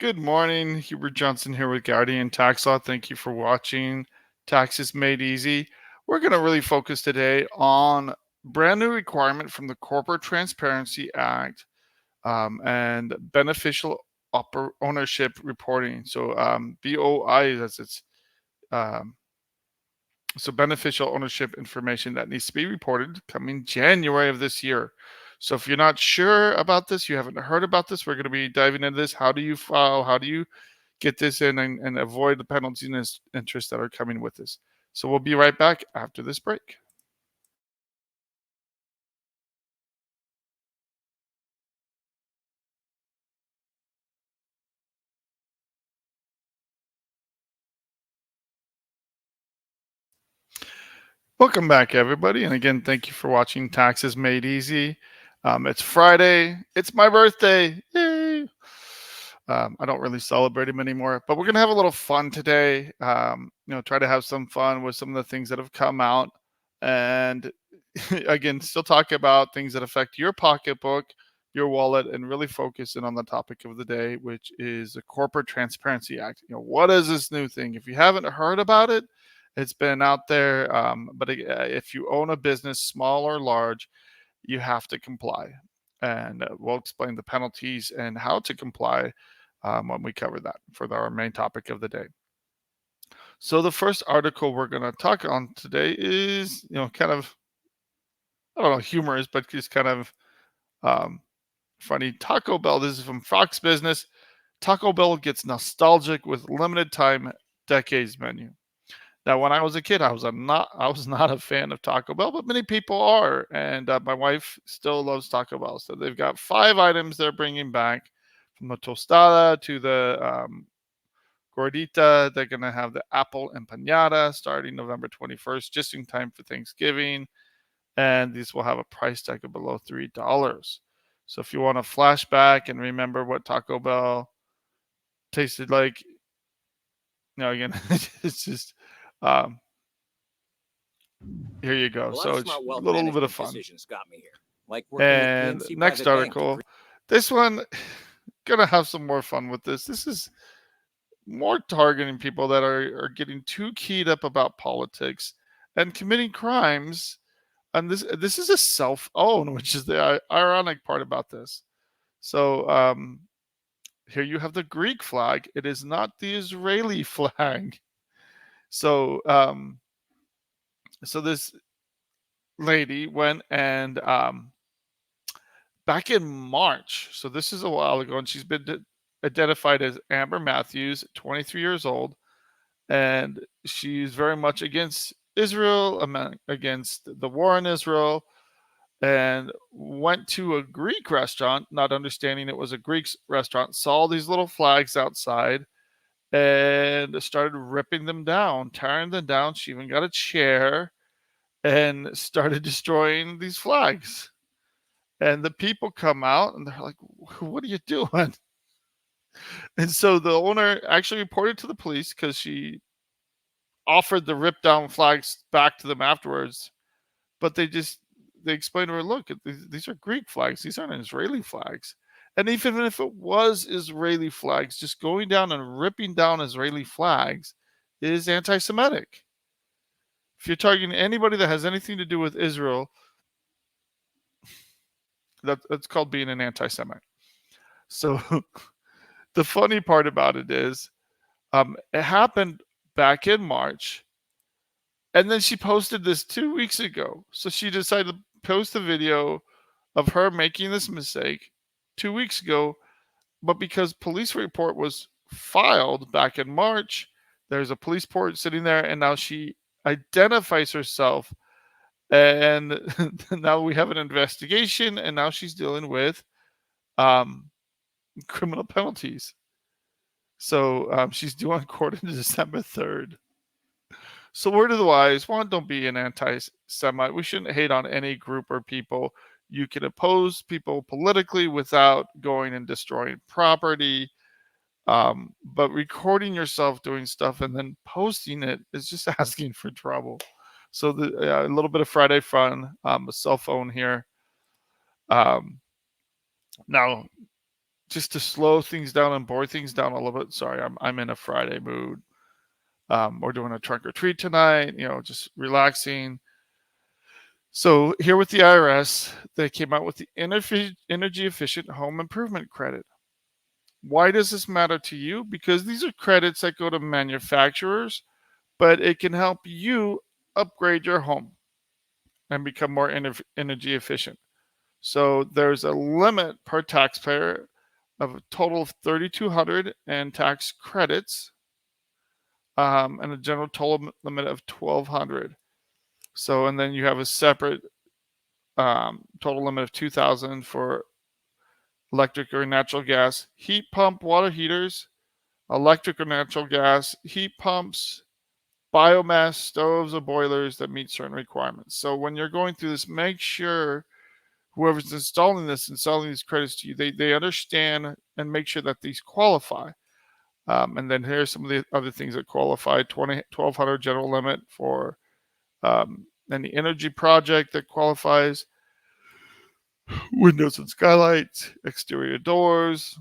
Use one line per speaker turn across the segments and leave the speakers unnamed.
Good morning. Hubert Johnson here with Guardian Tax Law. Thank you for watching Taxes Made Easy. We're going to really focus today on brand new requirement from the Corporate Transparency Act and beneficial ownership reporting. So BOI, as it's um, so beneficial ownership information that needs to be reported coming January of this year. So if you're not sure about this, you haven't heard about this, we're going to be diving into this. How do you file? How do you get this in and avoid the penalties and interest that are coming with this? So we'll be right back after this break. Welcome back, everybody. And again, thank you for watching Taxes Made Easy. It's Friday. It's my birthday. Yay! I don't really celebrate them anymore, but we're going to have a little fun today. Try to have some fun with some of the things that have come out. And again, still talk about things that affect your pocketbook, your wallet, and really focus in on the topic of the day, which is the Corporate Transparency Act. What is this new thing? If you haven't heard about it, it's been out there. But if you own a business, small or large, you have to comply. And we'll explain the penalties and how to comply when we cover that for our main topic of the day. So the first article we're going to talk on today is, kind of, I don't know, humorous, but just kind of funny. Taco Bell, this is from Fox Business. Taco Bell gets nostalgic with limited time decades menu. Now, when I was a kid, I was not a fan of Taco Bell, but many people are, and my wife still loves Taco Bell. So they've got 5 items they're bringing back, from the tostada to the gordita. They're going to have the apple empanada starting November 21st, just in time for Thanksgiving, and these will have a price tag of below $3. So if you want to flashback and remember what Taco Bell tasted like, again, it's just. Here you go. So it's a little bit of fun.
Got me here. Like
and next article, this one, gonna have some more fun with this. This is more targeting people that are getting too keyed up about politics and committing crimes. And this is a self-own, which is the ironic part about this. So here you have the Greek flag. It is not the Israeli flag. So so this lady went and back in March, so this is a while ago, and she's been identified as Amber Matthews, 23 years old, and she's very much against Israel, against the war in Israel, and went to a Greek restaurant, not understanding it was a Greek restaurant, saw these little flags outside, and started ripping them down, tearing them down. She even got a chair and started destroying these flags. And the people come out and they're like, "What are you doing?" And so the owner actually reported to the police because she offered the rip down flags back to them afterwards. But they explained to her, "Look, these are Greek flags. These aren't Israeli flags." And even if it was Israeli flags, just going down and ripping down Israeli flags is anti-Semitic. If you're targeting anybody that has anything to do with Israel, that's called being an anti-Semite. So the funny part about it is, it happened back in March, and then she posted this 2 weeks ago. So she decided to post a video of her making this mistake 2 weeks ago, but because police report was filed back in March, there's a police report sitting there, and now she identifies herself, and now we have an investigation, and now she's dealing with criminal penalties. So she's due on court on December 3rd. So word of the wise, one, don't be an anti-Semite. We shouldn't hate on any group or people. You can oppose people politically without going and destroying property. But recording yourself doing stuff and then posting it is just asking for trouble. So a little bit of Friday fun, a cell phone here. Now, just to slow things down and bore things down a little bit. Sorry, I'm in a Friday mood. We're doing a trunk or treat tonight, just relaxing. So here with the IRS, they came out with the energy efficient home improvement credit. Why does this matter to you? Because these are credits that go to manufacturers, but it can help you upgrade your home and become more energy efficient. So there's a limit per taxpayer of a total of 3,200 and tax credits, and a general total limit of 1,200. So, and then you have a separate total limit of 2,000 for electric or natural gas heat pump water heaters, electric or natural gas heat pumps, biomass stoves or boilers that meet certain requirements. So when you're going through this, make sure whoever's installing these credits to you, they understand and make sure that these qualify. And then here's some of the other things that qualify: 1,200 general limit for any energy project that qualifies, windows and skylights, exterior doors.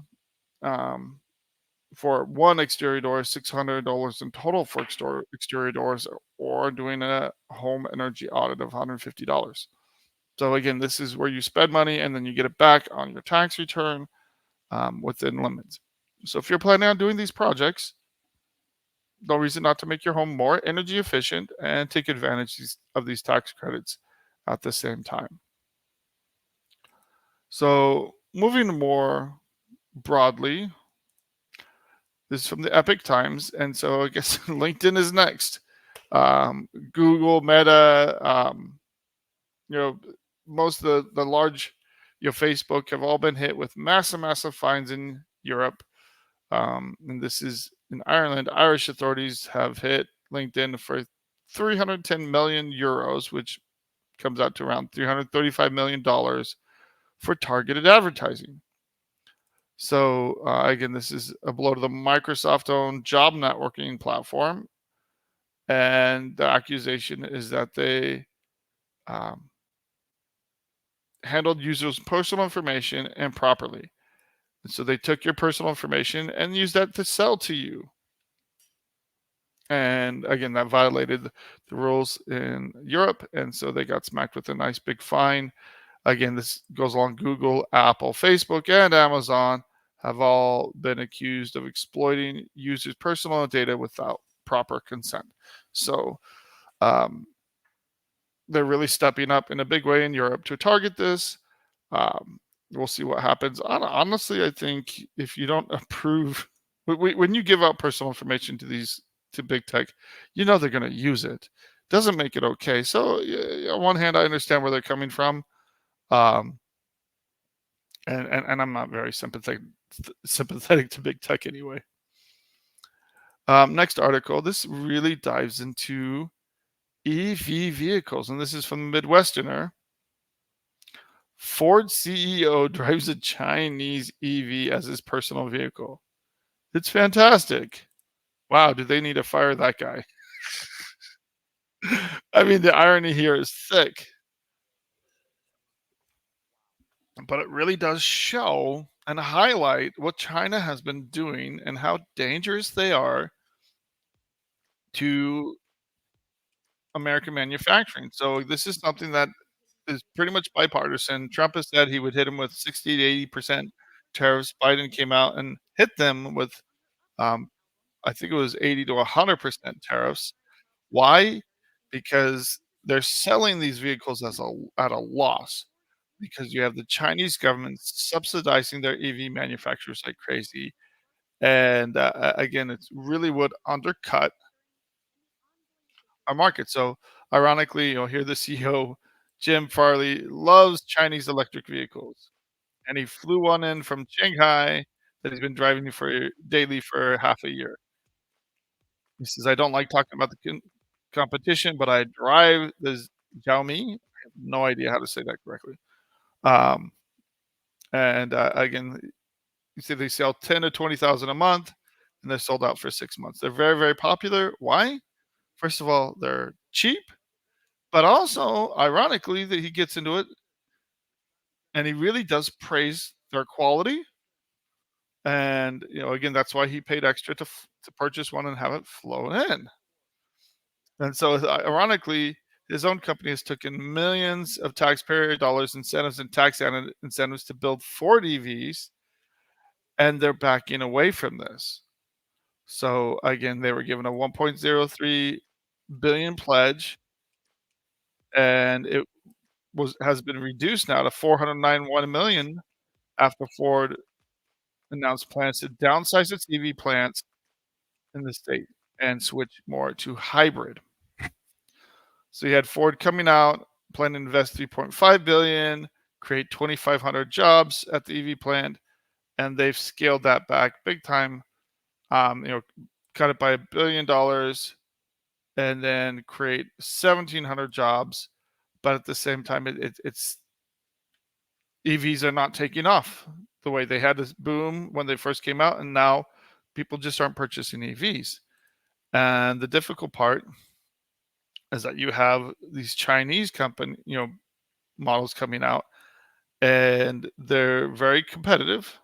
Um, for one exterior door, $600 in total for exterior doors, or doing a home energy audit of $150. So again, this is where you spend money and then you get it back on your tax return, within limits. So if you're planning on doing these projects, no reason not to make your home more energy efficient and take advantage of these tax credits at the same time. So moving more broadly, this is from the Epic Times, and so I guess LinkedIn is next. Google, Meta, you know, most of the large, Facebook have all been hit with massive fines in Europe. And this is in Ireland. Irish authorities have hit LinkedIn for 310 million euros, which comes out to around $335 million for targeted advertising. So again, this is a blow to the Microsoft-owned job networking platform, and the accusation is that they um, handled users' personal information improperly. And so they took your personal information and used that to sell to you. And again, that violated the rules in Europe, and so they got smacked with a nice big fine. Again, this goes along. Google, Apple, Facebook, and Amazon have all been accused of exploiting users' personal data without proper consent. So um, they're really stepping up in a big way in Europe to target this. Um, we'll see what happens. Honestly, I think if you don't approve, when you give out personal information to big tech, they're going to use it. Doesn't make it okay. So on one hand, I understand where they're coming from, um, and I'm not very sympathetic to big tech anyway. Next article. This really dives into EV vehicles, and this is from the Midwesterner. Ford CEO drives a Chinese EV as his personal vehicle. It's fantastic. Wow, do they need to fire that guy? I mean, the irony here is thick, but it really does show and highlight what China has been doing and how dangerous they are to American manufacturing. So this is something that is pretty much bipartisan. Trump has said he would hit him with 60 to 80% tariffs. Biden came out and hit them with, um, I think it was 80 to 100% tariffs. Why? Because they're selling these vehicles at a loss, because you have the Chinese government subsidizing their EV manufacturers like crazy. And again, it's really would undercut our market. So, ironically, here the CEO, Jim Farley, loves Chinese electric vehicles, and he flew one in from Shanghai that he's been driving for daily for half a year. He says, "I don't like talking about the competition, but I drive the Xiaomi." I have no idea how to say that correctly. Um, and again, you see they sell 10 to 20,000 a month, and they're sold out for 6 months. They're very, very popular. Why? First of all, they're cheap, but also, ironically, that he gets into it and he really does praise their quality. And again, that's why he paid extra to purchase one and have it flown in. And so, ironically, his own company has taken millions of taxpayer dollars incentives and incentives to build Ford EVs, and they're backing away from this. So again, they were given a 1.03 billion pledge, and it was has been reduced now to 491 million after Ford announced plans to downsize its EV plants in the state and switch more to hybrid. So you had Ford coming out, planning to invest 3.5 billion, create 2,500 jobs at the EV plant, and they've scaled that back big time. Um, you know, cut it by $1 billion, and then create 1,700 jobs. But at the same time, it's EVs are not taking off the way they had this boom when they first came out, and now people just aren't purchasing EVs. And the difficult part is that you have these Chinese company, models coming out, and they're very competitive,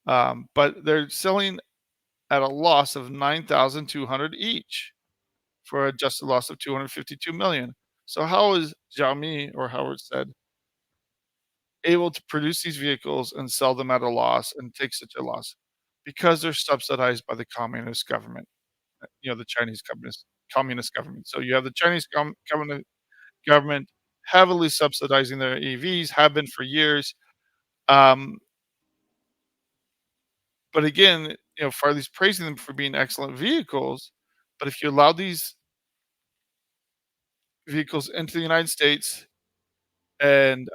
but they're selling at a loss of 9,200 each for a adjusted loss of 252 million. So how is Xiaomi, or Howard said, able to produce these vehicles and sell them at a loss and take such a loss? Because they're subsidized by the communist government, the Chinese communist government. So you have the Chinese government heavily subsidizing their EVs, have been for years. Um, but again, Farley's praising them for being excellent vehicles. But if you allow these vehicles into the United States and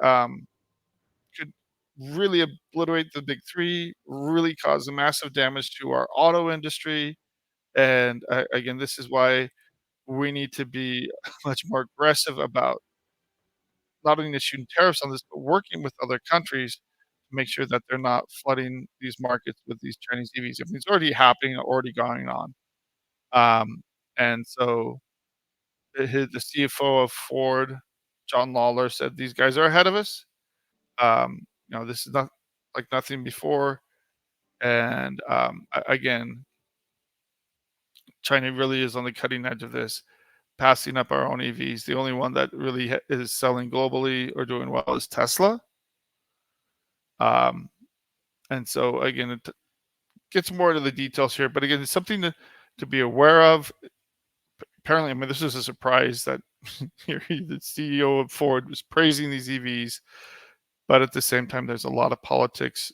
could really obliterate the big three, really cause a massive damage to our auto industry. And again, this is why we need to be much more aggressive about not only issuing tariffs on this, but working with other countries to make sure that they're not flooding these markets with these Chinese EVs. I mean, it's already happening, already going on. And so the CFO of Ford, John Lawler, said these guys are ahead of us. This is not like nothing before. And again, China really is on the cutting edge of this, passing up our own EVs. The only one that really is selling globally or doing well is Tesla. Um, and so again, it gets more into the details here, but again, it's something to be aware of. Apparently, I mean, this is a surprise that the CEO of Ford was praising these EVs, but at the same time, there's a lot of politics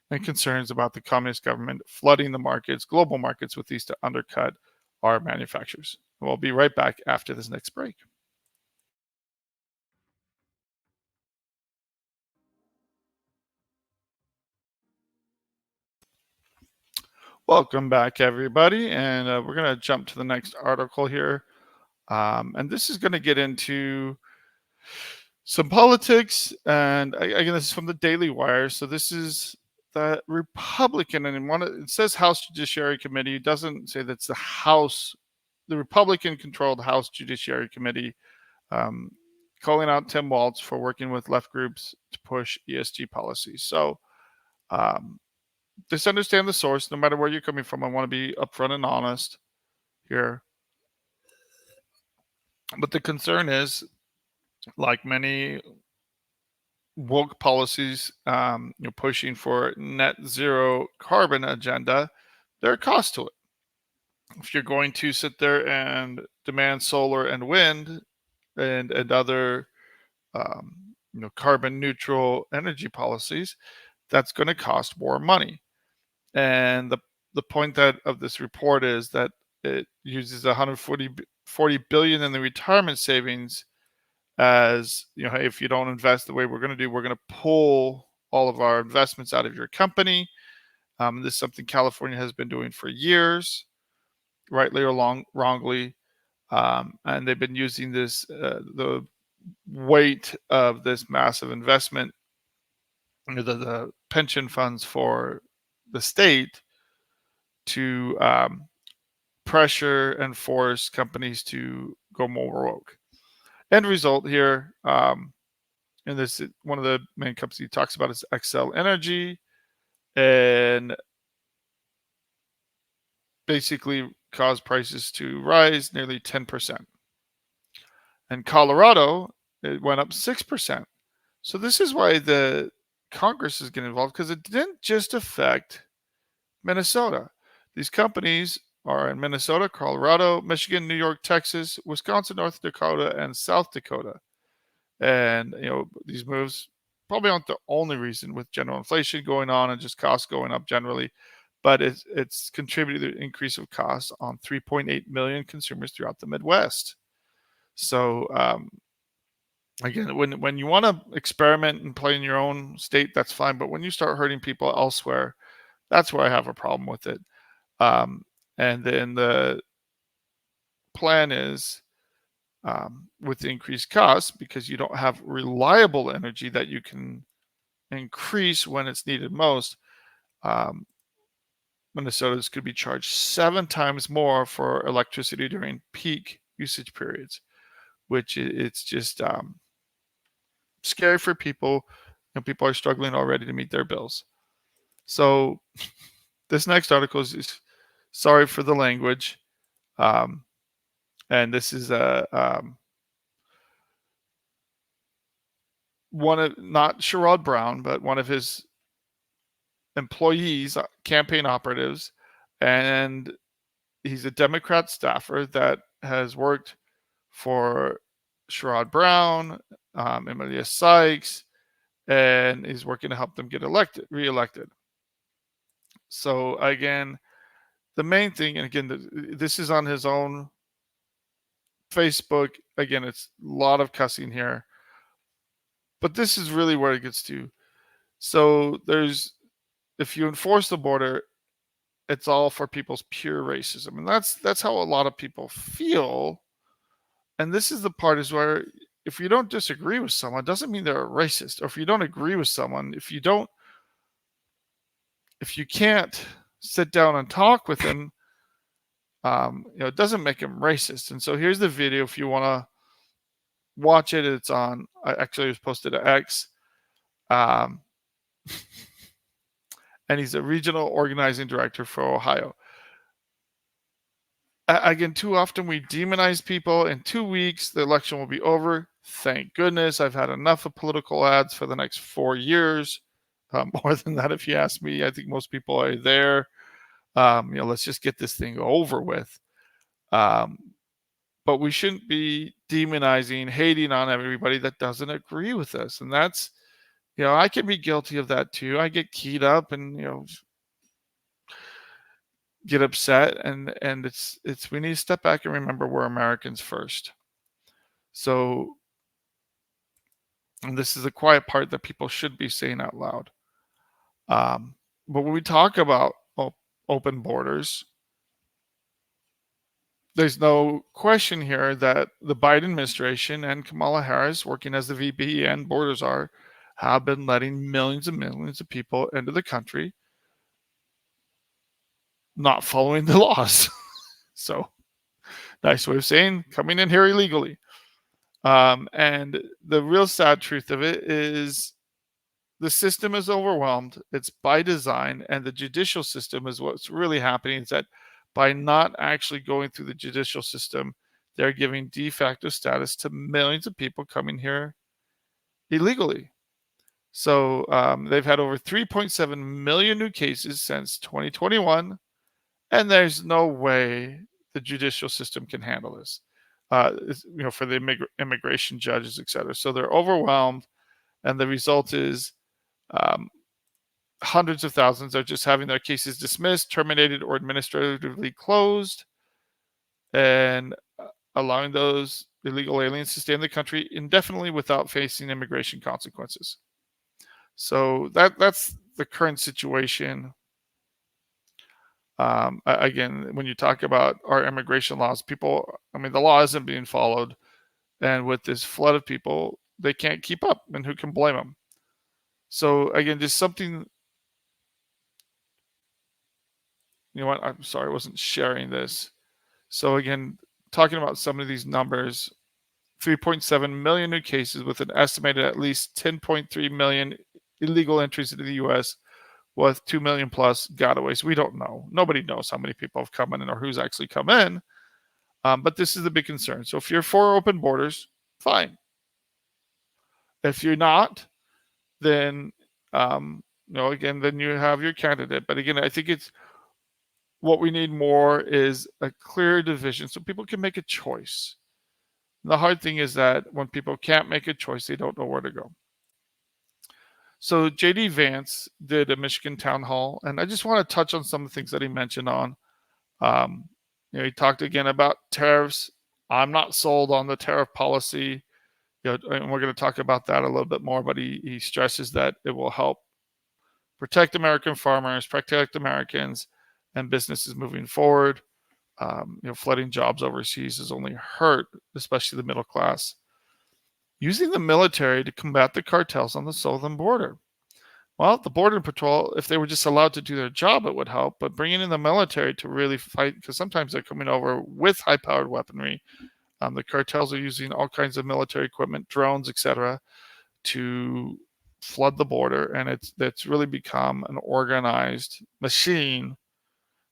and concerns about the communist government flooding the markets, global markets, with these to undercut our manufacturers. We'll be right back after this next break. Welcome back, everybody. And we're going to jump to the next article here. And this is going to get into some politics. And again, this is from the Daily Wire. So this is the Republican, and it says House Judiciary Committee. It doesn't say that's the Republican controlled House Judiciary Committee, um, calling out Tim Walz for working with left groups to push ESG policies. So um, just understand the source, no matter where you're coming from. I want to be upfront and honest here. But the concern is, like many woke policies, pushing for net zero carbon agenda, there are costs to it. If you're going to sit there and demand solar and wind and other carbon neutral energy policies, that's going to cost more money. And the point of this report is that it uses 140 billion in the retirement savings as, hey, if you don't invest the way we're going to do, we're going to pull all of our investments out of your company. This is something California has been doing for years, rightly or wrongly. And they've been using the weight of this massive investment, the pension funds for the state, to pressure and force companies to go more woke. End result here, and this one of the main companies he talks about is Excel Energy, and basically caused prices to rise nearly 10%. And Colorado, it went up 6%. So this is why the Congress is getting involved, because it didn't just affect Minnesota. These companies are in Minnesota, Colorado, Michigan, New York, Texas, Wisconsin, North Dakota, and South Dakota. And these moves probably aren't the only reason, with general inflation going on and just costs going up generally, but it's contributed to the increase of costs on 3.8 million consumers throughout the Midwest. So again, when you want to experiment and play in your own state, that's fine. But when you start hurting people elsewhere, that's where I have a problem with it. And then the plan is, with the increased costs, because you don't have reliable energy that you can increase when it's needed most, Minnesotans could be charged 7 times more for electricity during peak usage periods, which it's just scary for people. People are struggling already to meet their bills. So this next article is sorry for the language. And this is one of, not Sherrod Brown, but one of his employees, campaign operatives, and he's a Democrat staffer that has worked for Sherrod Brown, Emilia Sykes, and he's working to help them get reelected. So again, the main thing, and again, this is on his own Facebook. Again, it's a lot of cussing here, but this is really where it gets to. So if you enforce the border, it's all for people's pure racism, and that's how a lot of people feel. And this is the part is where, if you don't disagree with someone, doesn't mean they're a racist. Or if you don't agree with someone, if you can't sit down and talk with them, it doesn't make them racist. And so here's the video if you want to watch it. It's on, actually it was posted to X. And he's a regional organizing director for Ohio. Again, too often we demonize people. In 2 weeks, the election will be over. Thank goodness. I've had enough of political ads for the next 4 years. More than that, if you ask me. I think most people are there. Let's just get this thing over with. But we shouldn't be demonizing, hating on everybody that doesn't agree with us. And that's, I can be guilty of that too. I get keyed up and, get upset, and it's we need to step back and remember we're Americans first. So, and this is the quiet part that people should be saying out loud. But when we talk about open borders, there's no question here that the Biden administration and Kamala Harris, working as the VP and Borders are, have been letting millions and millions of people into the country, not following the laws. So, nice way of saying coming in here illegally. And the real sad truth of it is the system is overwhelmed. It's by design, and the judicial system is what's really happening. Is that by not actually going through the judicial system, they're giving de facto status to millions of people coming here illegally. So they've had over 3.7 million new cases since 2021, and there's no way the judicial system can handle this. For the immigration judges, et cetera. So they're overwhelmed, and the result is hundreds of thousands are just having their cases dismissed, terminated, or administratively closed, and allowing those illegal aliens to stay in the country indefinitely without facing immigration consequences. So that's the current situation. Again, when you talk about our immigration laws, the law isn't being followed. And with this flood of people, they can't keep up, and who can blame them? So again, just something, I'm sorry, I wasn't sharing this. So again, talking about some of these numbers, 3.7 million new cases with an estimated at least 10.3 million illegal entries into the U.S., with 2 million plus gotaways. We don't know. Nobody knows how many people have come in or who's actually come in. But this is the big concern. So if you're for open borders, fine. If you're not, then again, then you have your candidate. But again, I think it's what we need more is a clear division so people can make a choice. And the hard thing is that when people can't make a choice, they don't know where to go. So JD Vance did a Michigan town hall, and I just want to touch on some of the things that he mentioned on. He talked again about tariffs. I'm not sold on the tariff policy. And we're going to talk about that a little bit more, but he stresses that it will help protect American farmers, protect Americans and businesses moving forward. Flooding jobs overseas has only hurt, especially the middle class. Using the military to combat the cartels on the southern border. Well, the Border Patrol, if they were just allowed to do their job, it would help. But bringing in the military to really fight, because sometimes they're coming over with high-powered weaponry. The cartels are using all kinds of military equipment, drones, etc., to flood the border, and it's really become an organized machine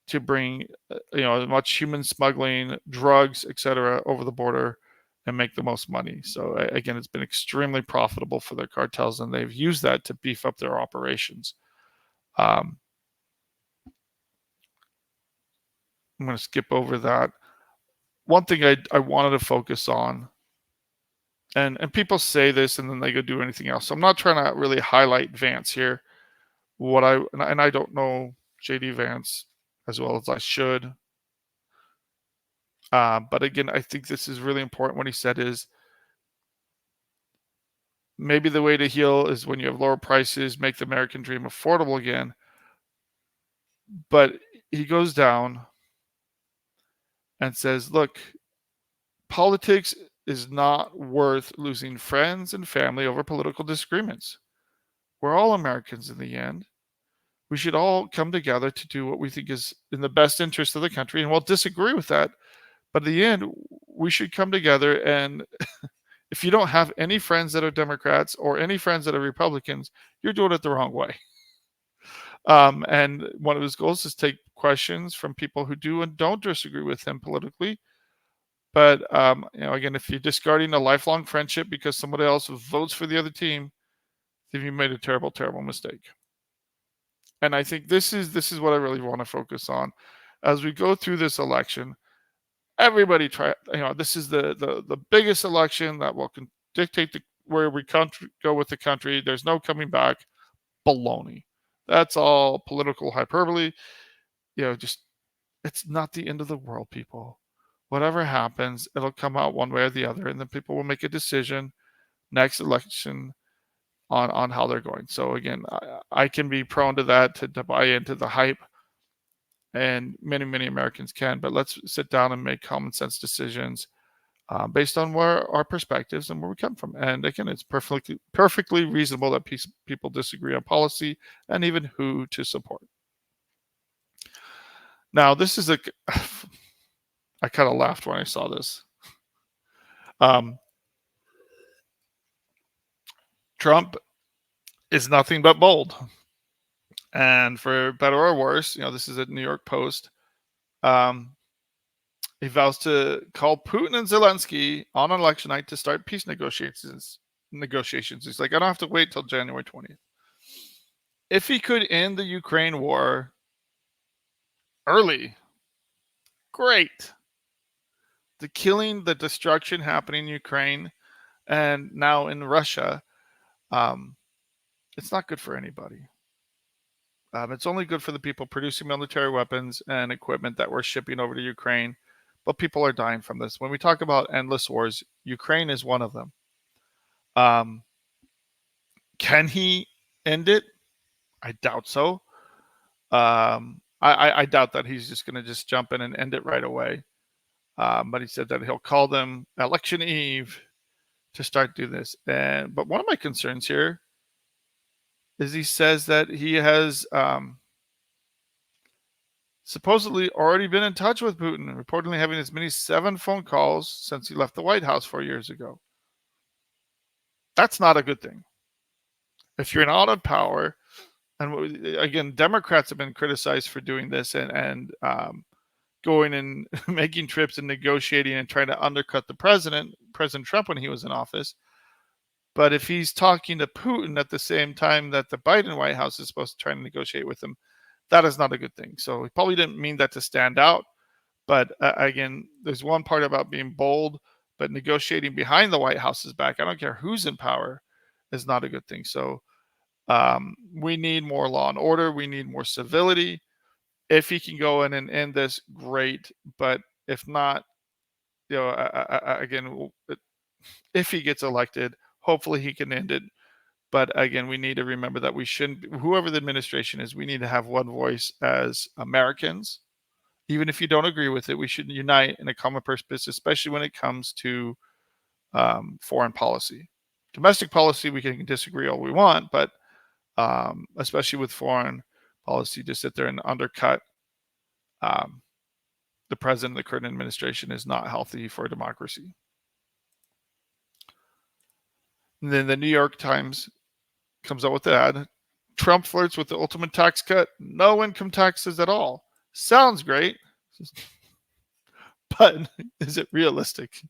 to bring much human smuggling, drugs, etc., over the border and make the most money. So again, it's been extremely profitable for the cartels, and they've used that to beef up their operations. I'm going to skip over that. One thing I wanted to focus on, and people say this and then they go do anything else. So I'm not trying to really highlight Vance here. And I don't know JD Vance as well as I should. But again, I think this is really important. What he said is maybe the way to heal is when you have lower prices, make the American dream affordable again. But he goes down and says, look, politics is not worth losing friends and family over political disagreements. We're all Americans in the end. We should all come together to do what we think is in the best interest of the country, and we'll disagree with that. But in the end, we should come together, and if you don't have any friends that are Democrats or any friends that are Republicans, you're doing it the wrong way. And one of his goals is take questions from people who do and don't disagree with him politically. But again, if you're discarding a lifelong friendship because somebody else votes for the other team, then you made a terrible, terrible mistake. And I think this is what I really want to focus on as we go through this election. Everybody this is the biggest election that will dictate where we go with the country. There's no coming back. Baloney. That's all political hyperbole. Just it's not the end of the world, people. Whatever happens, it'll come out one way or the other, and then people will make a decision next election on how they're going. So again, I can be prone to that, to buy into the hype, and many, many Americans can. But let's sit down and make common sense decisions based on where our perspectives and where we come from. And again, it's perfectly reasonable that people disagree on policy and even who to support. Now, this is I kind of laughed when I saw this. Trump is nothing but bold. And for better or worse, this is a New York Post. He vows to call Putin and Zelensky on election night to start peace negotiations. He's like, I don't have to wait till January 20th. If he could end the Ukraine war early, great. The killing, the destruction happening in Ukraine and now in Russia, it's not good for anybody. It's only good for the people producing military weapons and equipment that we're shipping over to Ukraine. But people are dying from this. When we talk about endless wars, Ukraine is one of them. Can he end it? I doubt so. I doubt that he's just going to just jump in and end it right away. But he said that he'll call them election eve to start doing this. But one of my concerns here is he says that he has supposedly already been in touch with Putin, reportedly having as many 7 phone calls since he left the White House 4 years ago. That's not a good thing. If you're not in power, And again, Democrats have been criticized for doing this and going and making trips and negotiating and trying to undercut the President Trump, when he was in office. But if he's talking to Putin at the same time that the Biden White House is supposed to try and negotiate with him, that is not a good thing. So he probably didn't mean that to stand out. But again, there's one part about being bold, but negotiating behind the White House's back, I don't care who's in power, is not a good thing. So we need more law and order. We need more civility. If he can go in and end this, great. But if not, again, if he gets elected, hopefully he can end it. But again, we need to remember that we shouldn't, whoever the administration is, we need to have one voice as Americans. Even if you don't agree with it, we should unite in a common purpose, especially when it comes to foreign policy. Domestic policy, we can disagree all we want, but especially with foreign policy, to sit there and undercut the president of the current administration is not healthy for a democracy. And then the New York Times comes out with the ad. Trump flirts with the ultimate tax cut, no income taxes at all. Sounds great, but is it realistic?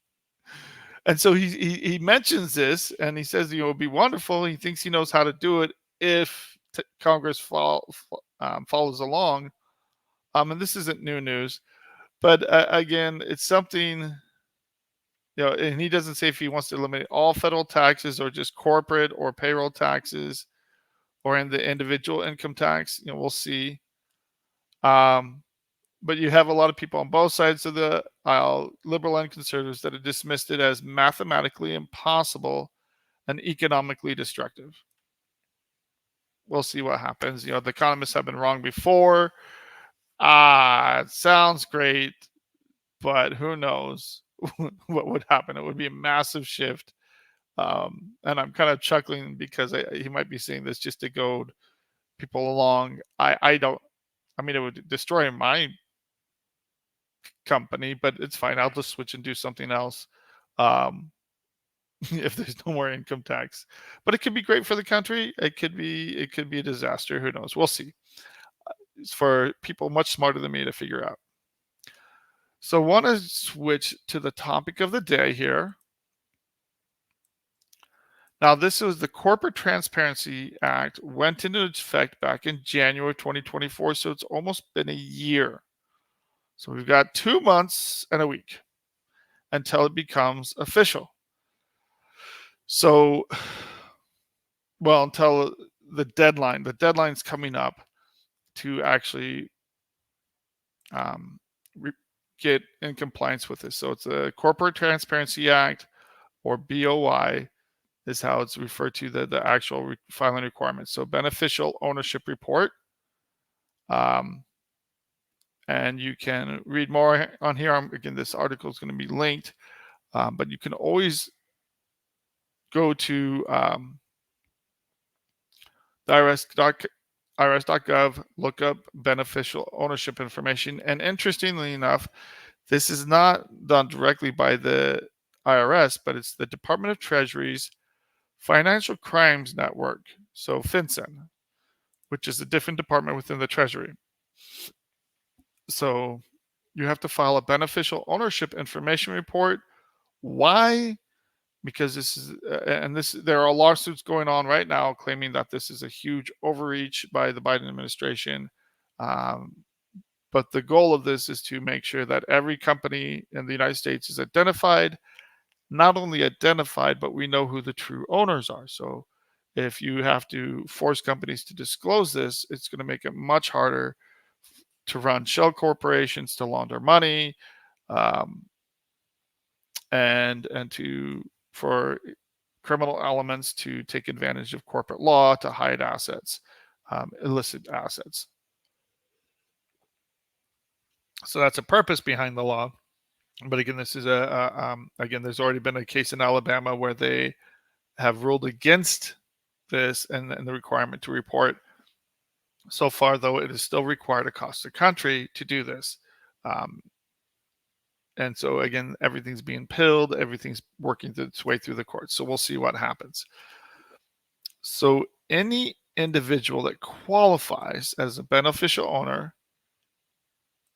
And so he mentions this, and he says, it would be wonderful. He thinks he knows how to do it if Congress follows along. And this isn't new news, but again, it's something, and he doesn't say if he wants to eliminate all federal taxes or just corporate or payroll taxes or in the individual income tax. We'll see. But you have a lot of people on both sides of the aisle, liberal and conservatives, that have dismissed it as mathematically impossible and economically destructive. We'll see what happens. The economists have been wrong before. It sounds great, but who knows what would happen? It would be a massive shift. And I'm kind of chuckling because he might be saying this just to goad people along. It would destroy my company, but it's fine. I'll just switch and do something else if there's no more income tax. But it could be great for the country. It could be a disaster. Who knows? We'll see. It's for people much smarter than me to figure out. So I want to switch to the topic of the day here. Now, this was the Corporate Transparency Act, went into effect back in January 2024, so it's almost been a year. So we've got 2 months and a week until it becomes official. So, until the deadline. The deadline's coming up to actually get in compliance with this. So it's the Corporate Transparency Act, or BOI, is how it's referred to, the actual filing requirements. So beneficial ownership report. And you can read more on here. Again, this article is going to be linked, but you can always go to the IRS.gov, look up beneficial ownership information. And interestingly enough, this is not done directly by the IRS, but it's the Department of Treasury's Financial Crimes Network, so FinCEN, which is a different department within the Treasury. So you have to file a beneficial ownership information report. Why? Because this is, there are lawsuits going on right now claiming that this is a huge overreach by the Biden administration. But the goal of this is to make sure that every company in the United States is identified, not only identified, but we know who the true owners are. So if you have to force companies to disclose this, it's going to make it much harder to run shell corporations, to launder money, and for criminal elements to take advantage of corporate law to hide assets, illicit assets. So that's a purpose behind the law. But again, this is again, there's already been a case in Alabama where they have ruled against this and the requirement to report. So far, though, it is still required across the country to do this. And so, again, everything's being pilled. Everything's working its way through the courts. So we'll see what happens. So any individual that qualifies as a beneficial owner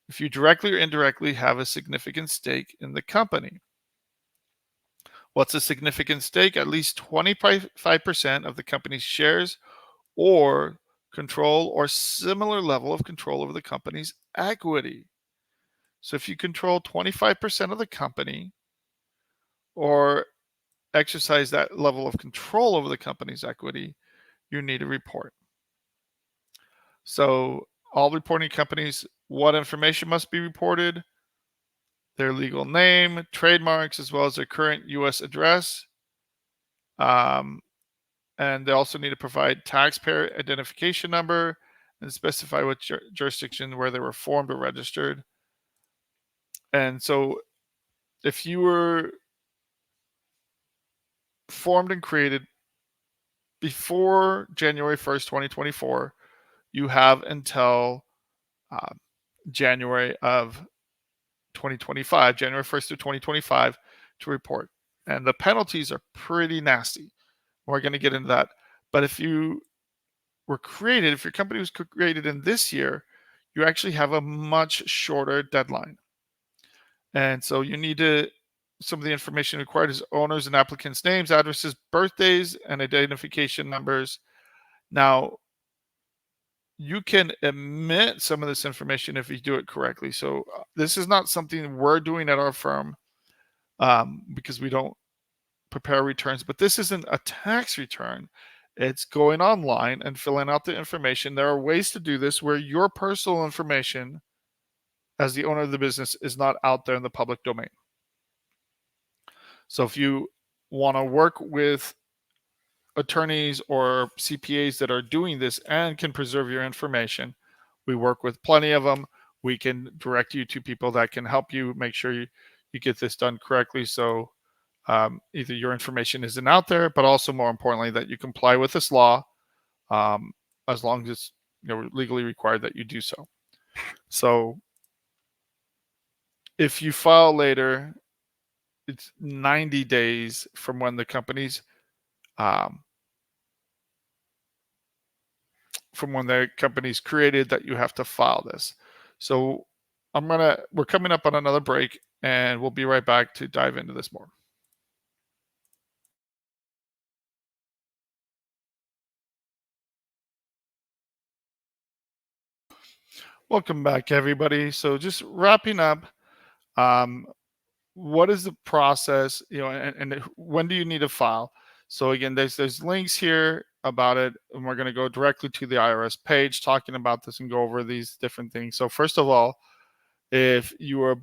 if you directly or indirectly have a significant stake in the company. What's a significant stake? At least 25% of the company's shares or control or similar level of control over the company's equity. So if you control 25% of the company or exercise that level of control over the company's equity, you need a report. So all reporting companies, what information must be reported? Their legal name, trademarks, as well as their current U.S. address. And they also need to provide taxpayer identification number and specify what jurisdiction where they were formed or registered. And so if you were formed and created before January 1st, 2024, you have until January of 2025, January 1st through 2025 to report. And the penalties are pretty nasty. We're going to get into that. But if you were created, if your company was created in this year, you actually have a much shorter deadline. And so you need to, some of the information required is owners and applicants' names, addresses, birthdays, and identification numbers. Now, you can omit some of this information if you do it correctly. So this is not something we're doing at our firm because we don't prepare returns, but this isn't a tax return. It's going online and filling out the information. There are ways to do this where your personal information as the owner of the business is not out there in the public domain. So if you want to work with attorneys or CPAs that are doing this and can preserve your information, we work with plenty of them. We can direct you to people that can help you make sure you get this done correctly. So either your information isn't out there, but also more importantly, that you comply with this law as long as it's legally required that you do so. So if you file later, it's 90 days from when the company's created that you have to file this. So we're coming up on another break and we'll be right back to dive into this more. Welcome back, everybody. So just wrapping up, what is the process, and when do you need to file? So again, there's links here about it, and we're going to go directly to the IRS page talking about this and go over these different things. So first of all, if you were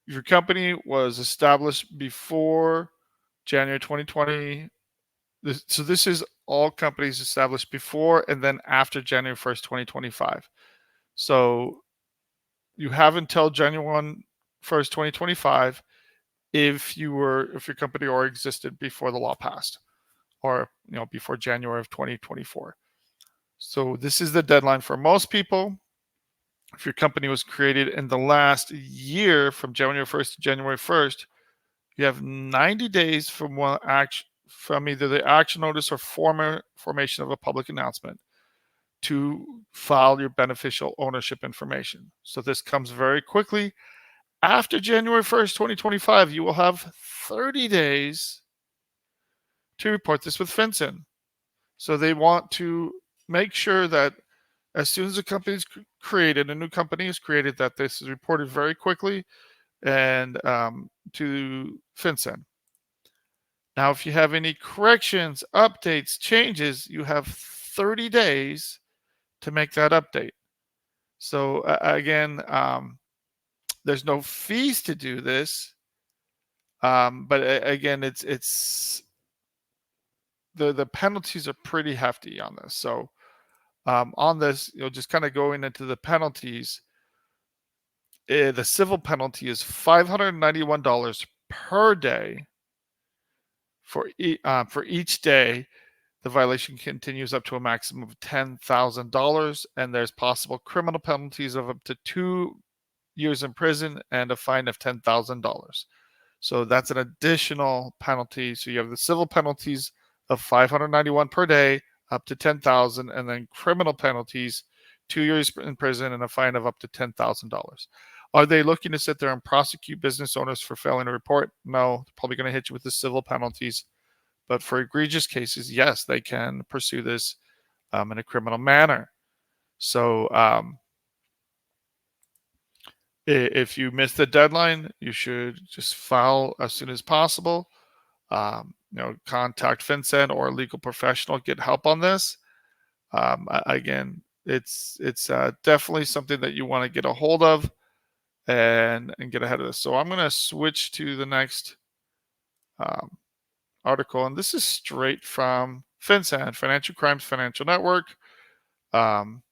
your company was established before January 2020, so this is all companies established before and then after January 1st, 2025. So you have until January 1st, 2025 if your company or existed before the law passed or before January of 2024. So this is the deadline for most people. If your company was created in the last year from January 1st to January 1st, you have 90 days from either the action notice or formation of a public announcement to file your beneficial ownership information. So this comes very quickly. After January 1st, 2025, you will have 30 days to report this with FinCEN. So they want to make sure that as soon as a company is created, a new company is created, that this is reported very quickly and to FinCEN. Now, if you have any corrections, updates, changes, you have 30 days to make that update. So again, there's no fees to do this, but again, it's the penalties are pretty hefty on this. So on this, just kind of going into the penalties, the civil penalty is $591 per day for each day the violation continues up to a maximum of $10,000, and there's possible criminal penalties of up to 2 years in prison and a fine of $10,000. So that's an additional penalty. So you have the civil penalties of 591 per day up to 10,000, and then criminal penalties, 2 years in prison and a fine of up to $10,000. Are they looking to sit there and prosecute business owners for failing to report? No, they're probably going to hit you with the civil penalties. But for egregious cases, yes, they can pursue this in a criminal manner. So if you miss the deadline, you should just file as soon as possible. Contact FinCEN or a legal professional, get help on this. Again, it's definitely something that you want to get a hold of and get ahead of this. So I'm going to switch to the next article, and this is straight from FinCEN, Financial Crimes Financial Network. And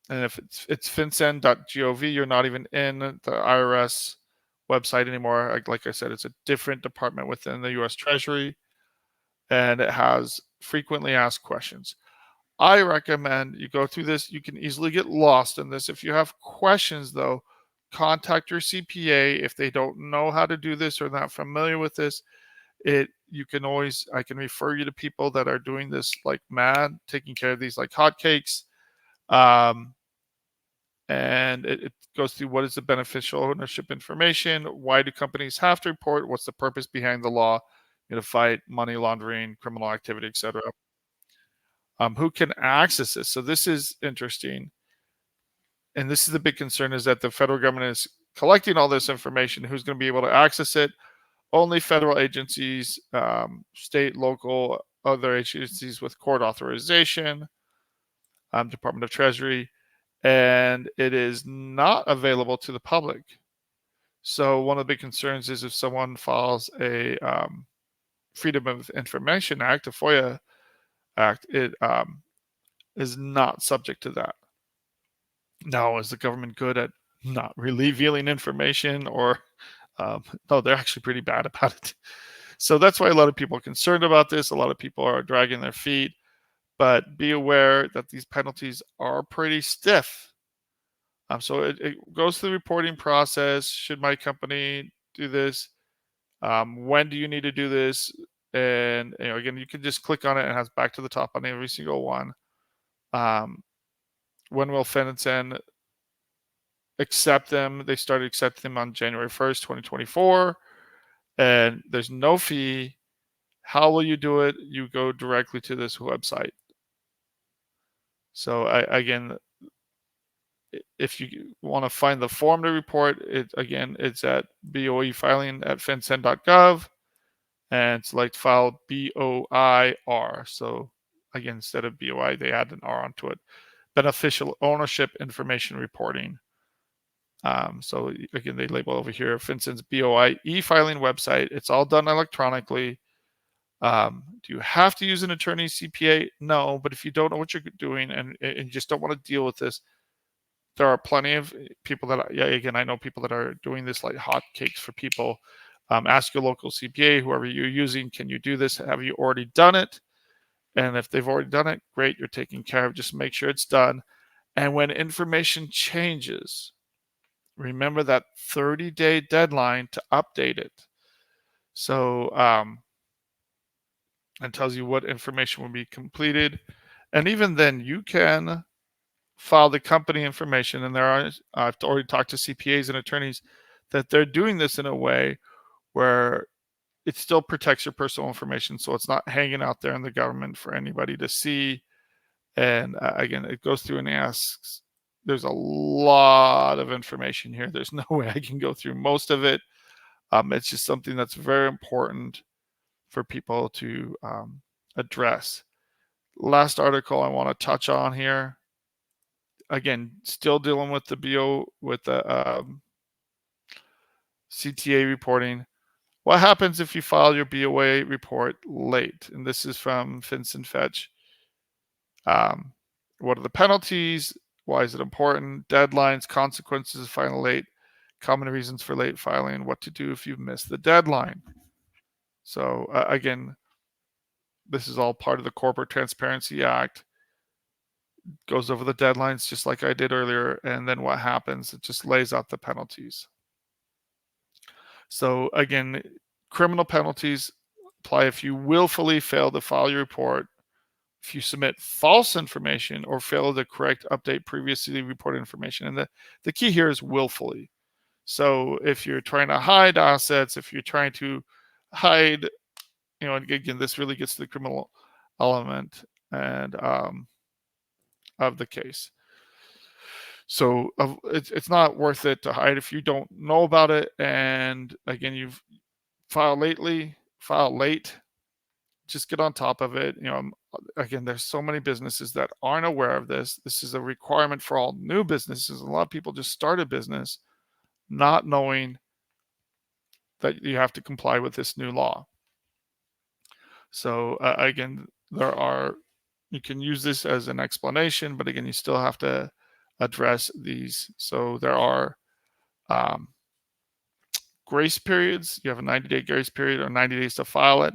if it's fincen.gov, you're not even in the IRS website anymore. Like I said, it's a different department within the U.S. Treasury, and it has frequently asked questions. I recommend you go through this. You can easily get lost in this. If you have questions, though, contact your CPA. If they don't know how to do this or not familiar with this, I can refer you to people that are doing this like mad, taking care of these like hotcakes. And it goes through what is the beneficial ownership information, why do companies have to report, what's the purpose behind the law, to fight money laundering, criminal activity, etc. Who can access this? So this is interesting, and this is the big concern: is that the federal government is collecting all this information. Who's going to be able to access it? Only federal agencies, state, local, other agencies with court authorization, Department of Treasury, and it is not available to the public. So one of the big concerns is if someone files a Freedom of Information Act, a FOIA Act, it is not subject to that. Now, is the government good at not revealing information, or no, they're actually pretty bad about it. So that's why a lot of people are concerned about this. A lot of people are dragging their feet, but be aware that these penalties are pretty stiff. So it goes through the reporting process. Should my company do this? When do you need to do this? And again, you can just click on it and it has back to the top on every single one. When will FinCEN accept them? They started accepting them on January 1st, 2024. And there's no fee. How will you do it? You go directly to this website. So again, if you want to find the form to report, it's at BOE filing at fincen.gov and select file BOIR. So again, instead of BOI, they add an R onto it. Beneficial ownership information reporting. So again, they label over here FinCEN's BOI e-filing website. It's all done electronically. Do you have to use an attorney CPA? No, but if you don't know what you're doing and you just don't want to deal with this, there are plenty of people that, I know people that are doing this like hotcakes for people. Ask your local CPA, whoever you're using, can you do this? Have you already done it? And if they've already done it, great, you're taken care of. Just make sure it's done. And when information changes, remember that 30-day deadline to update it. So, it tells you what information will be completed. And even then, you can file the company information. And I've already talked to CPAs and attorneys that they're doing this in a way where it still protects your personal information. So it's not hanging out there in the government for anybody to see. And again, it goes through and asks, there's a lot of information here. There's no way I can go through most of it. It's just something that's very important for people to address. Last article I want to touch on here. Again, still dealing with the CTA reporting. What happens if you file your BOA report late? And this is from FinCEN Fetch. What are the penalties? Why is it important? Deadlines, consequences of filing late, common reasons for late filing, what to do if you've missed the deadline. So again, this is all part of the Corporate Transparency Act. Goes over the deadlines just like I did earlier, and then what happens, it just lays out the penalties. So again, Criminal penalties apply if you willfully fail to file your report, if you submit false information, or fail to correct, update previously reported information. And the key here is willfully. So if you're trying to hide assets, if you're trying to hide, and again, this really gets to the criminal element and of the case. So it's not worth it to hide if you don't know about it. And again, you've filed late, just get on top of it. Again, there's so many businesses that aren't aware of this. This is a requirement for all new businesses. A lot of people just start a business not knowing that you have to comply with this new law. So again, you can use this as an explanation, but again, you still have to address these. So there are grace periods. You have a 90-day grace period or 90 days to file it.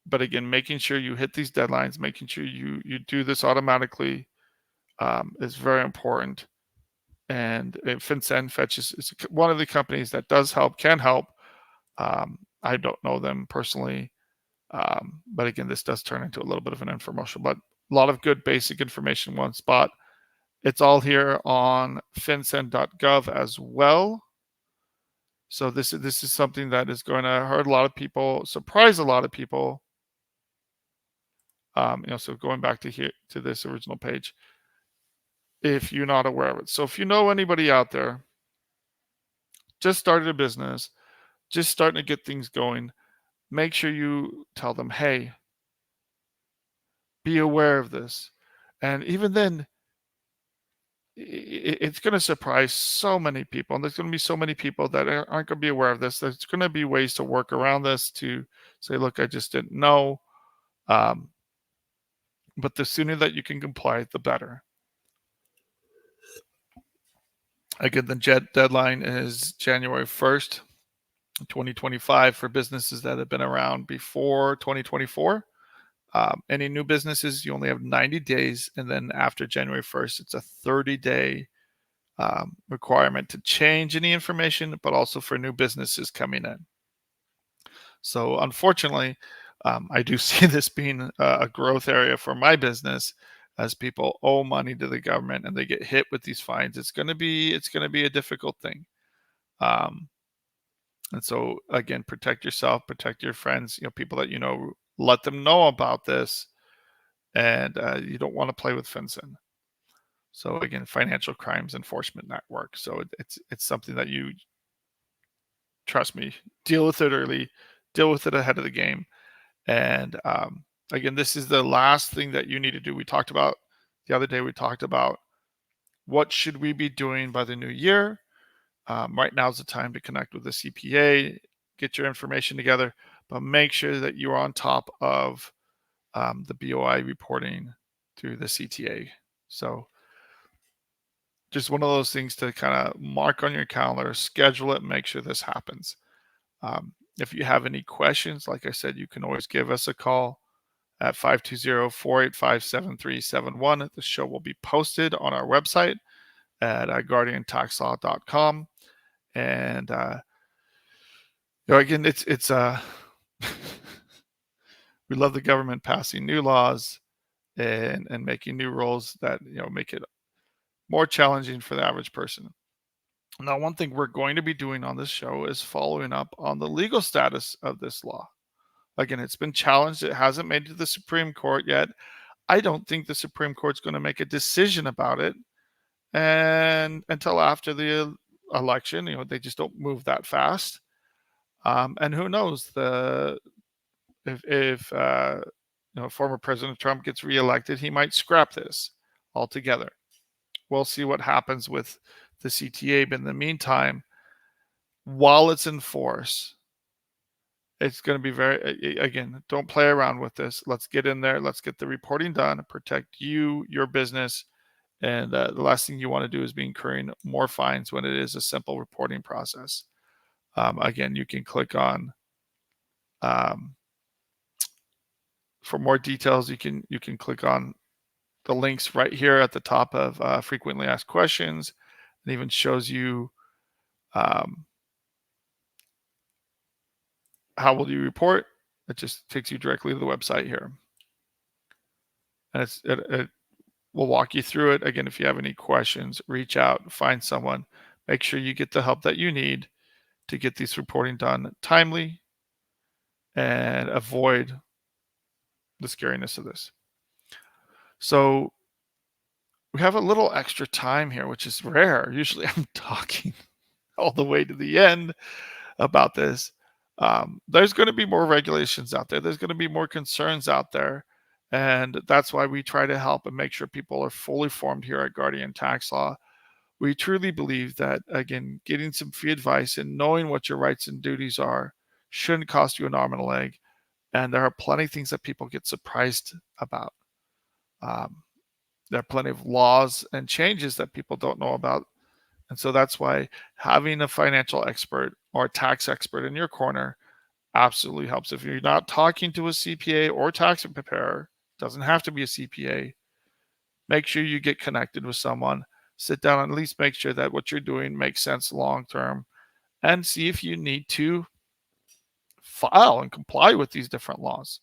But again, making sure you hit these deadlines, making sure you do this automatically is very important. And FinCEN Fetch is one of the companies that can help. I don't know them personally. But again, this does turn into a little bit of an infomercial, but a lot of good basic information in one spot. It's all here on fincen.gov as well. So this is something that is going to hurt a lot of people, surprise a lot of people. So going back to this original page, if you're not aware of it. So if you know anybody out there, just started a business, just starting to get things going, make sure you tell them, hey, be aware of this. And even then, it's going to surprise so many people. And there's going to be so many people that aren't going to be aware of this. There's going to be ways to work around this to say, look, I just didn't know. But the sooner that you can comply, the better. Again, the deadline is January 1st, 2025 for businesses that have been around before 2024. Any new businesses, you only have 90 days. And then after January 1st, it's a 30-day requirement to change any information, but also for new businesses coming in. So unfortunately, I do see this being a growth area for my business as people owe money to the government and they get hit with these fines. It's going to be a difficult thing. And so again, protect yourself, protect your friends, people that let them know about this, and you don't want to play with FinCEN. So again, Financial Crimes Enforcement Network. So it's something that you, trust me, deal with it early, deal with it ahead of the game. And again, this is the last thing that you need to do. We talked about the other day, what should we be doing by the new year? Right now is the time to connect with the CPA, get your information together, but make sure that you're on top of the BOI reporting through the CTA. So just one of those things to kind of mark on your calendar, schedule it, make sure this happens. If you have any questions, like I said, you can always give us a call at 520-485-7371. The show will be posted on our website at guardiantaxlaw.com. And again, it's we love the government passing new laws and making new rules that make it more challenging for the average person. Now, one thing we're going to be doing on this show is following up on the legal status of this law. Again, it's been challenged. It hasn't made it to the Supreme Court yet. I don't think the Supreme Court's going to make a decision about it and until after the election. They just don't move that fast. And who knows, if former President Trump gets reelected, he might scrap this altogether. We'll see what happens with the CTA. But in the meantime, while it's in force, it's going to be again, don't play around with this. Let's get in there. Let's get the reporting done, protect your business. And the last thing you want to do is be incurring more fines when it is a simple reporting process. Again, you can click on, for more details, you can click on the links right here at the top of frequently asked questions. It even shows you How will you report? It just takes you directly to the website here. And it will walk you through it. Again, if you have any questions, reach out, find someone. Make sure you get the help that you need to get these reporting done timely and avoid the scariness of this. So we have a little extra time here, which is rare. Usually I'm talking all the way to the end about this. There's going to be more regulations out there. There's going to be more concerns out there. And that's why we try to help and make sure people are fully formed here at Guardian Tax Law. We truly believe that, again, getting some free advice and knowing what your rights and duties are shouldn't cost you an arm and a leg. And there are plenty of things that people get surprised about. There are plenty of laws and changes that people don't know about. And so that's why having a financial expert or a tax expert in your corner absolutely helps. If you're not talking to a CPA or tax preparer, doesn't have to be a CPA, make sure you get connected with someone. Sit down and at least make sure that what you're doing makes sense long term, and see if you need to file and comply with these different laws.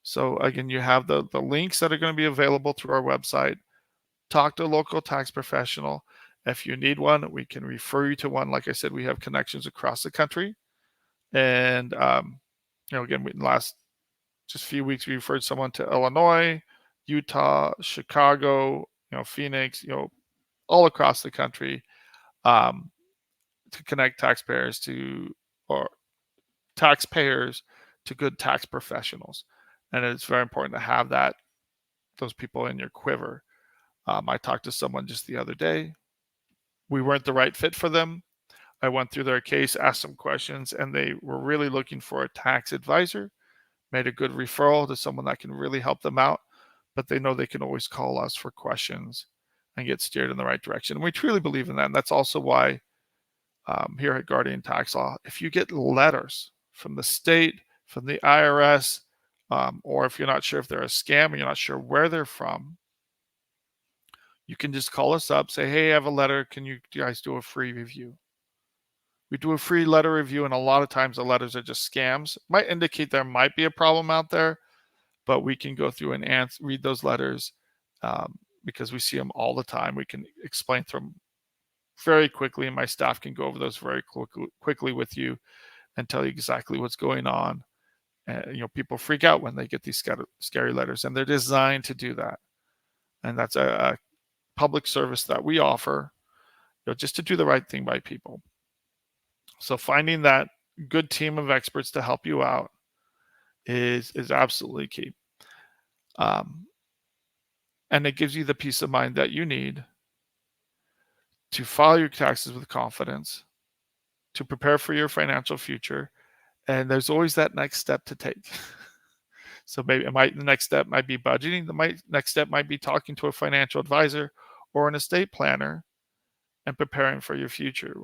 So again, you have the links that are going to be available through our website. Talk to a local tax professional. If you need one, we can refer you to one. Like I said, we have connections across the country. And, again, in the last just few weeks, we referred someone to Illinois, Utah, Chicago, Phoenix, all across the country, to connect taxpayers to good tax professionals. And it's very important to have those people in your quiver. I talked to someone just the other day. We weren't the right fit for them. I went through their case, asked some questions, and they were really looking for a tax advisor. Made a good referral to someone that can really help them out, but they know they can always call us for questions and get steered in the right direction. And we truly believe in that. And that's also why here at Guardian Tax Law, if you get letters from the state, from the IRS, or if you're not sure if they're a scam and you're not sure where they're from, you can just call us up, say, hey, I have a letter. Can you guys do a free review? We do a free letter review, and a lot of times the letters are just scams. Might indicate there might be a problem out there, but we can go through and read those letters because we see them all the time. We can explain them very quickly, and my staff can go over those very quickly with you and tell you exactly what's going on. And, people freak out when they get these scary letters, and they're designed to do that. And that's a public service that we offer, just to do the right thing by people. So finding that good team of experts to help you out is absolutely key. And it gives you the peace of mind that you need to file your taxes with confidence, to prepare for your financial future. And there's always that next step to take. So maybe the next step might be budgeting. The next step might be talking to a financial advisor or an estate planner and preparing for your future.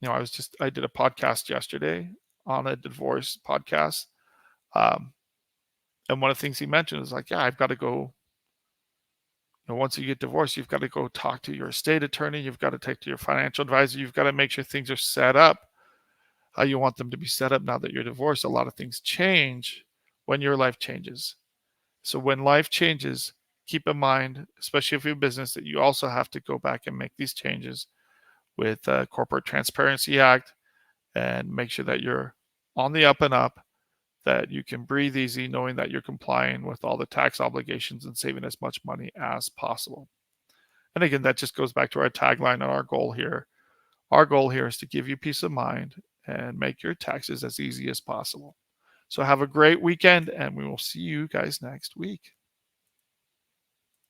I did a podcast yesterday on a divorce podcast. And one of the things he mentioned is like, yeah, I've got to go. Once you get divorced, you've got to go talk to your estate attorney. You've got to take to your financial advisor. You've got to make sure things are set up how you want them to be set up now that you're divorced. A lot of things change when your life changes. So when life changes, keep in mind, especially if you're a business, that you also have to go back and make these changes with the Corporate Transparency Act and make sure that you're on the up and up, that you can breathe easy knowing that you're complying with all the tax obligations and saving as much money as possible. And again, that just goes back to our tagline and our goal here. Our goal here is to give you peace of mind and make your taxes as easy as possible. So have a great weekend, and we will see you guys next week.